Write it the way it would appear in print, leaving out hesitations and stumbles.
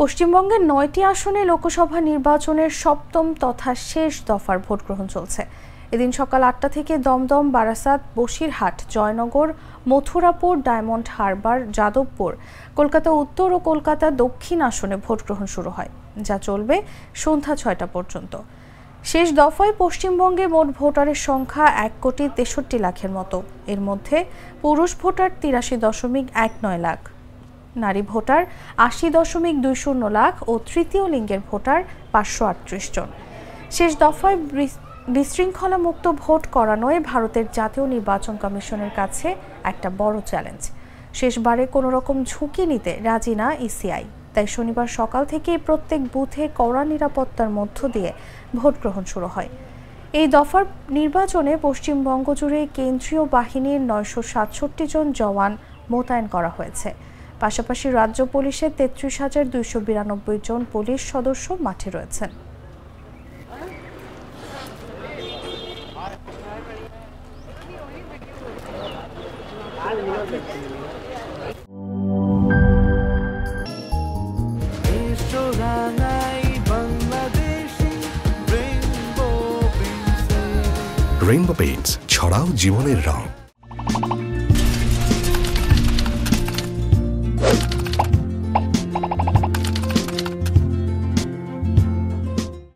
পশ্চিমবঙ্গের ৯টি আসনে লোকসভা নির্বাচনের সপ্তম তথা শেষ দফার ভোট গ্রহণ চলছে। এদিন সকাল ৮টা থেকে দমদম, বারাসাত, বসিরহাট, জয়নগর, মথুরাপুর, ডায়মন্ড হারবার, যাদবপুর, কলকাতা উত্তর ও কলকাতা দক্ষিণ আসনে ভোট গ্রহণ শুরু হয়, যা চলবে সন্ধ্যা ৬টা পর্যন্ত। শেষ দফায় পশ্চিমবঙ্গে মোট ভোটারের সংখ্যা ১,৬৩,০০,০০০ মতো। এর মধ্যে পুরুষ ভোটার ৮৩.১৯ লাখ, নারী ভোটার ৮০.২০ লাখ ও তৃতীয় লিঙ্গের ভোটার ৫৩৮ জন। শেষ দফায় বিশৃঙ্খলা মুক্ত ভোট করানোয় ভারতের জাতীয় নির্বাচন কমিশনের কাছে একটা বড় চ্যালেঞ্জ। শেষবারে কোনো রকম ঝুঁকি নিতে রাজি না ইসিআই, তাই শনিবার সকাল থেকেই প্রত্যেক বুথে কড়া নিরাপত্তার মধ্য দিয়ে ভোট গ্রহণ শুরু হয়। এই দফার নির্বাচনে পশ্চিমবঙ্গ জুড়ে কেন্দ্রীয় বাহিনীর ৯৬৭ জন জওয়ান মোতায়েন করা হয়েছে। পাশাপাশি রাজ্য পুলিশের ৩৩,২৯২ জন পুলিশ সদস্য মাঠে রয়েছেন। রেইনবো পেইন্টস, ছড়াও জীবনের রং।